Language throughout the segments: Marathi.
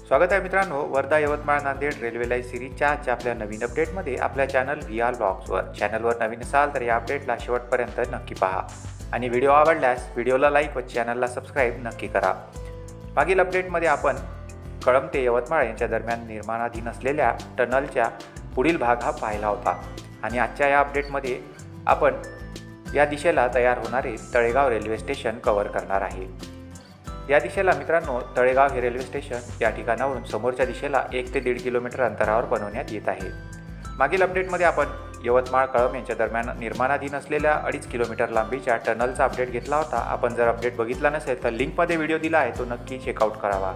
स्वागत आहे मित्रांनो, वर्धा यवतमाळ नांदेड रेल्वे लाईन सिरीजच्या आजच्या आपल्या नवीन अपडेटमध्ये आपल्या चॅनल VR ब्लॉग्सवर. चॅनलवर नवीन असाल तर या अपडेटला शेवटपर्यंत नक्की पहा आणि व्हिडिओ आवडल्यास व्हिडिओला लाईक व चॅनलला सबस्क्राईब नक्की करा. मागील अपडेटमध्ये आपण कळंब ते यवतमाळ यांच्या दरम्यान निर्माणाधीन असलेल्या टनलच्या पुढील भाग हा पाहिला होता आणि आजच्या या अपडेटमध्ये आपण या दिशेला तयार होणारे तळेगाव रेल्वे स्टेशन कव्हर करणार आहे. या दिशेला मित्रांनो तळेगाव हे रेल्वे स्टेशन या ठिकाणावरून समोरच्या दिशेला 1 ते 1.5 किलोमीटर अंतरावर बनवण्यात येत आहे. मागील अपडेटमध्ये आपण यवतमाळ कळंब यांच्या दरम्यान निर्माणाधीन असलेल्या 2.5 किलोमीटर लांबीच्या टनलचा अपडेट घेतला होता. आपण जर अपडेट बघितला नसेल तर लिंकमध्ये व्हिडिओ दिला आहे, तो नक्की चेकआउट करावा.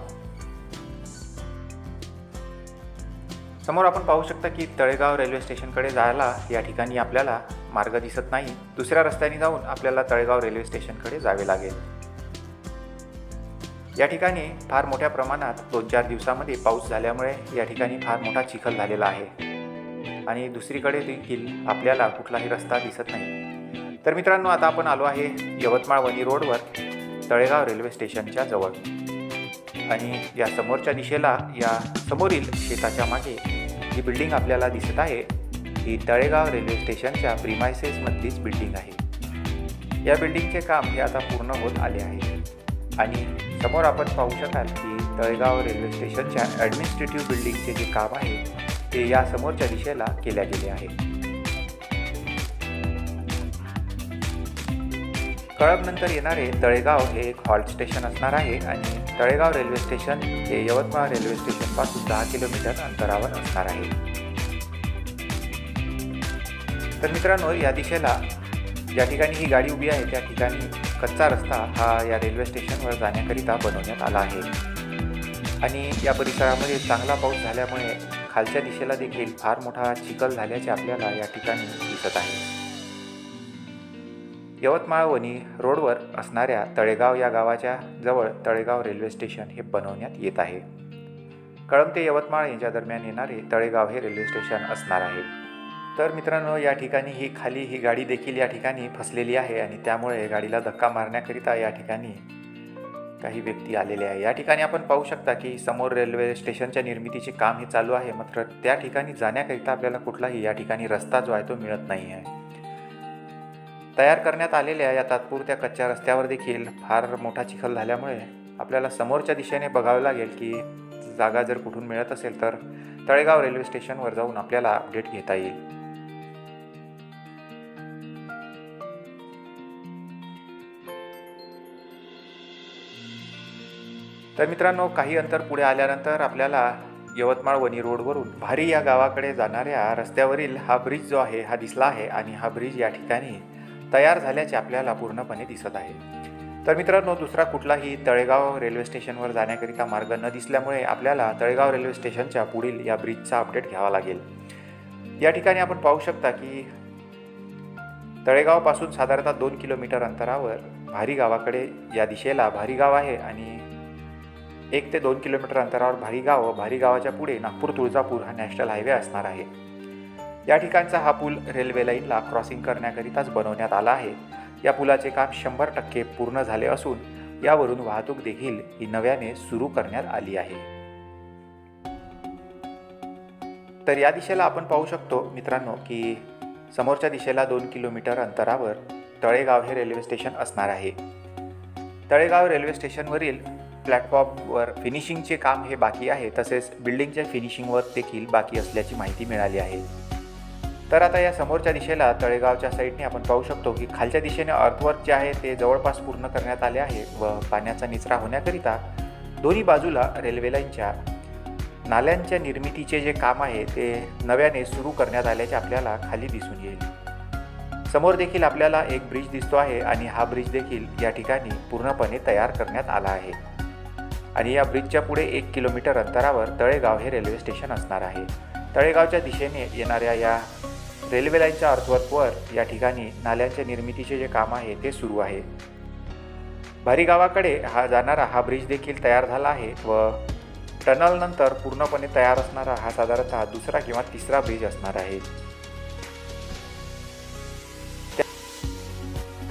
समोर आपण पाहू शकता की तळेगाव रेल्वे स्टेशनकडे जायला या ठिकाणी आपल्याला मार्ग दिसत नाही. दुसऱ्या रस्त्याने जाऊन आपल्याला तळेगाव रेल्वे स्टेशनकडे जावे लागेल. या ठिकाणी फार मोठ्या प्रमाणात 2-4 दिवसामध्ये पाऊस झाल्यामुळे या ठिकाणी फार मोठा चिखल झालेला आहे आणि दुसरीकडे देखील आपल्याला कुठलाही रस्ता दिसत नाही. तर मित्रांनो, आता आपण आलो आहे यवतमाळ वणी रोडवर तळेगाव रेल्वे स्टेशनच्या जवळ आणि या समोरच्या दिशेला या समोरील शेताच्या मागे जी बिल्डिंग आपल्याला दिसत आहे ही तळेगाव रेल्वे स्टेशनच्या प्रिमायसेसमधलीच बिल्डिंग आहे. या बिल्डिंगचे काम हे आता पूर्ण होत आले आहे आणि समोर आपण पाहू शकाल की तळेगाव रेल्वे स्टेशनच्या ॲडमिनिस्ट्रेटिव्ह बिल्डिंगचे जे काम आहे ते या समोरच्या दिशेला केल्या गेले आहे. कळंबनंतर येणारे तळेगाव हे एक हॉल्ट स्टेशन असणार आहे आणि तळेगाव रेल्वे स्टेशन हे यवतमाळ रेल्वे स्टेशनपासून 10 किलोमीटर अंतरावर असणार आहे. तर मित्रांनो, या दिशेला ज्या ठिकाणी ही गाडी उभी आहे त्या ठिकाणी कच्चा रस्ता हा या रेल्वे स्टेशनवर जाण्याकरिता बनवण्यात आला आहे आणि या परिसरामध्ये चांगला पाऊस झाल्यामुळे खालच्या दिशेला देखील फार मोठा चिखल झाल्याचे आपल्याला या ठिकाणी दिसत आहे. यवतमाळ वणी रोडवर असणाऱ्या तळेगाव या गावाच्या जवळ तळेगाव रेल्वे स्टेशन हे बनवण्यात येत आहे. कळंब ते यवतमाळ यांच्या दरम्यान येणारे तळेगाव हे रेल्वे स्टेशन असणार आहे. तर मित्रांनो, या ठिकाणी ही गाडी देखील या ठिकाणी फसलेली आहे आणि त्यामुळे गाडीला धक्का मारण्याकरिता या ठिकाणी काही व्यक्ती आलेले आहे. या ठिकाणी आपण पाहू शकता की समोर रेल्वे स्टेशनच्या निर्मितीचे काम हे चालू आहे, मात्र त्या ठिकाणी जाण्याकरिता आपल्याला कुठलाही या ठिकाणी रस्ता जो आहे तो मिळत नाही आहे. तयार करण्यात आलेल्या या तात्पुरत्या कच्च्या रस्त्यावर देखील फार मोठा चिखल झाल्यामुळे आपल्याला समोरच्या दिशेने बघावे लागेल की जागा जर कुठून मिळत असेल तर तळेगाव रेल्वे स्टेशनवर जाऊन आपल्याला अपडेट घेता येईल. तर मित्रांनो, काही अंतर पुढे आल्यानंतर आपल्याला यवतमाळ वणी रोडवरून भारी या गावाकडे जाणाऱ्या रस्त्यावरील हा ब्रिज जो आहे हा दिसला आहे आणि हा ब्रिज या ठिकाणी तयार झाल्याचे आपल्याला पूर्णपणे दिसत आहे. तर मित्रांनो, दुसरा कुठलाही तळेगाव रेल्वे स्टेशनवर जाण्याकरिता मार्ग न दिसल्यामुळे आपल्याला तळेगाव रेल्वे स्टेशनच्या पुढील या ब्रिजचा अपडेट घ्यावा लागेल. या ठिकाणी आपण पाहू शकता की तळेगावपासून साधारणतः 2 किलोमीटर अंतरावर भारी गावाकडे या दिशेला भारी गाव आहे आणि 1 ते 2 किलोमीटर अंतरावर भारी गाव व भारी गावाच्या पुढे नागपूर तुळजापूर हा नॅशनल हायवे असणार आहे. या ठिकाणचा हा पूल रेल्वे लाईनला क्रॉसिंग करण्याकरिताच बनवण्यात आला आहे. या पुलाचे काम 100% पूर्ण झाले असून यावरून वाहतूक देखील ही नव्याने सुरू करण्यात आली आहे. तर या दिशेला आपण पाहू शकतो मित्रांनो की समोरच्या दिशेला 2 किलोमीटर अंतरावर तळेगाव हे रेल्वे स्टेशन असणार आहे. तळेगाव रेल्वे स्टेशनवरील प्लॅटफॉर्मवर फिनिशिंगचे काम हे बाकी आहे, तसेच बिल्डिंगच्या फिनिशिंगवर देखील बाकी असल्याची माहिती मिळाली आहे. तर आता या समोरच्या दिशेला तळेगावच्या साईडने आपण पाहू शकतो की खालच्या दिशेने अर्थवर्क जे आहे ते जवळपास पूर्ण करण्यात आले आहे व पाण्याचा निचरा होण्याकरिता दोन्ही बाजूला रेल्वे लाईनच्या नाल्यांच्या निर्मितीचे जे काम आहे ते नव्याने सुरू करण्यात आल्याचे आपल्याला खाली दिसून येईल. समोर देखील आपल्याला एक ब्रिज दिसतो आहे आणि हा ब्रिज देखील या ठिकाणी पूर्णपणे तयार करण्यात आला आहे आणि या ब्रिजच्या पुढे 1 किलोमीटर अंतरावर तळेगाव हे रेल्वे स्टेशन असणार आहे. तळेगावच्या दिशेने येणाऱ्या या रेल्वे लाईनच्या अर्थवर्कवर या ठिकाणी नाल्यांच्या निर्मितीचे जे काम आहे ते सुरू आहे. भारी गावाकडे जाणारा हा ब्रिज देखील तयार झाला आहे व टनलनंतर पूर्णपणे तयार असणारा हा साधारणतः दुसरा किंवा तिसरा ब्रिज असणार आहे.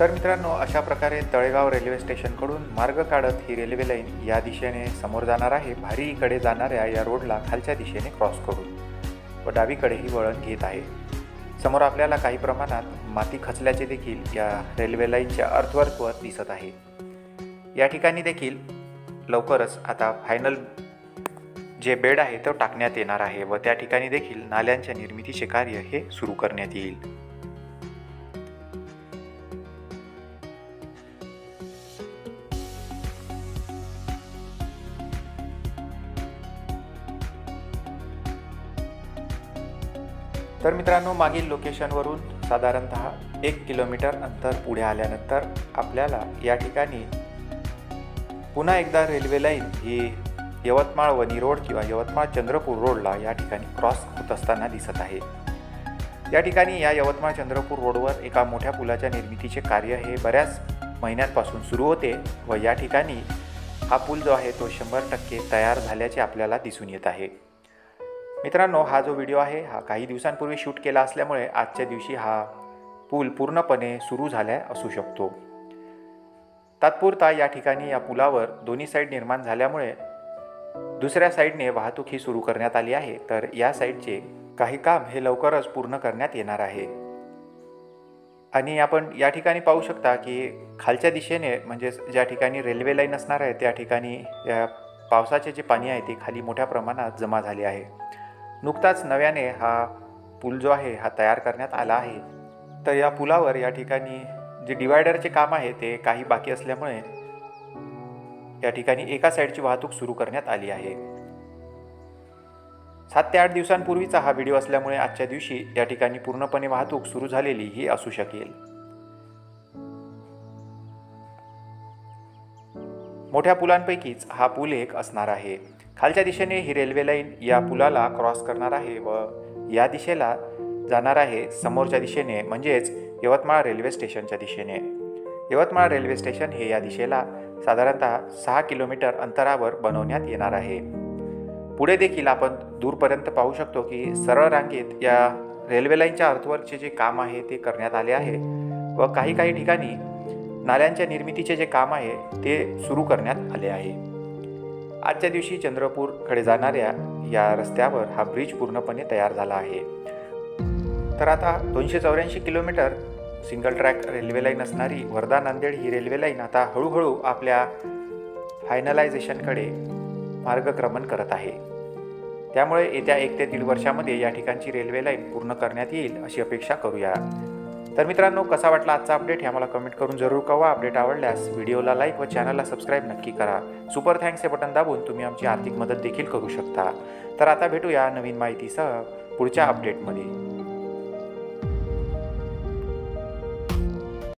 तर मित्रांनो, अशा प्रकारे तळेगाव रेल्वे स्टेशनकडून मार्ग काढत ही रेल्वे लाईन या दिशेने समोर जाणार आहे. भारीकडे जाणाऱ्या या रोडला खालच्या दिशेने क्रॉस करून व डावीकडेही वळण घेत आहे. समोर आपल्याला काही प्रमाणात माती खचल्याचे देखील या रेल्वे लाईनच्या अर्थवर्कवर दिसत आहे. या ठिकाणी देखील लवकरच आता फायनल जे बेड आहे तो टाकण्यात येणार आहे व त्या ठिकाणी देखील नाल्यांच्या निर्मितीचे कार्य हे सुरू करण्यात येईल. तर मित्रांनो, मागील लोकेशनवरून साधारणतः 1 किलोमीटर अंतर पुढे आल्यानंतर आपल्याला या ठिकाणी पुन्हा एकदा रेल्वे लाईन ही यवतमाळ वनी रोड किंवा यवतमाळ चंद्रपूर रोडला या ठिकाणी क्रॉस होत असताना दिसत आहे. या ठिकाणी या यवतमाळ चंद्रपूर रोडवर एका मोठ्या पुलाच्या निर्मितीचे कार्य हे बऱ्याच महिन्यांपासून सुरू होते व या ठिकाणी हा पूल जो आहे तो 100% तयार झाल्याचे आपल्याला दिसून येत आहे. मित्रांनो, हा जो व्हिडिओ आहे हा काही दिवसांपूर्वी शूट केला असल्यामुळे आजच्या दिवशी हा पूल पूर्णपणे सुरू झाला असू शकतो. तात्पुरता या ठिकाणी या पुलावर दोन्ही साईड निर्माण झाल्यामुळे दुसऱ्या साईडने वाहतूक ही सुरू करण्यात आली आहे. तर या साईडचे काही काम हे लवकरच पूर्ण करण्यात येणार आहे. आणि आपण या ठिकाणी पाहू शकता की खालच्या दिशेने म्हणजे ज्या ठिकाणी रेल्वे लाईन असणार आहे त्या ठिकाणी या पावसाचे जे पाणी आहे ते खाली मोठ्या प्रमाणात जमा झाले आहे. नुकताच नव्याने हा पूल जो आहे हा तयार करण्यात आला आहे. तर या पुलावर या ठिकाणी जे डिवायडरचे काम आहे ते काही बाकी असल्यामुळे या ठिकाणी एका साईडची वाहतूक सुरू करण्यात आली आहे. 7 ते 8 दिवसांपूर्वीचा हा व्हिडिओ असल्यामुळे आजच्या दिवशी या ठिकाणी पूर्णपणे वाहतूक सुरू झालेली ही असू शकेल. मोठ्या पुलांपैकीच हा पूल एक असणार आहे. खालच्या दिशेने ही रेल्वे लाईन या पुलाला क्रॉस करणार आहे व या दिशेला जाणार आहे समोरच्या दिशेने म्हणजेच यवतमाळ रेल्वे स्टेशनच्या दिशेने. यवतमाळ रेल्वे स्टेशन हे या दिशेला साधारणतः 6 किलोमीटर अंतरावर बनवण्यात येणार आहे. पुढे देखील आपण दूरपर्यंत पाहू शकतो की सरळ रांगेत या रेल्वे लाईनच्या अर्थवर्कचे जे काम आहे ते करण्यात आले आहे व काही ठिकाणी नाल्यांच्या निर्मितीचे जे काम आहे ते सुरू करण्यात आले आहे. आजच्या दिवशी चंद्रपूरकडे जाणाऱ्या या रस्त्यावर हा ब्रिज पूर्णपणे तयार झाला आहे. तर आता 284 kilometre single track railway line असणारी वर्धा नांदेड ही रेल्वे लाईन आता हळूहळू आपल्या फायनलायझेशनकडे मार्गक्रमण करत आहे. त्यामुळे येत्या 1 ते 1.5 वर्षामध्ये या ठिकाणची रेल्वे लाईन पूर्ण करण्यात येईल अशी अपेक्षा करूया. तर मित्रांनो, कसा वाटला आजचा अपडेट हे आम्हाला कमेंट करून जरूर कळवा. अपडेट आवडल्यास व्हिडिओला लाईक व चॅनलला सबस्क्राईब नक्की करा. सुपर थँक्स हे बटन दाबून तुम्ही आमची आर्थिक मदत देखील करू शकता. तर आता भेटूया नवीन माहितीसह पुढच्या अपडेटमध्ये.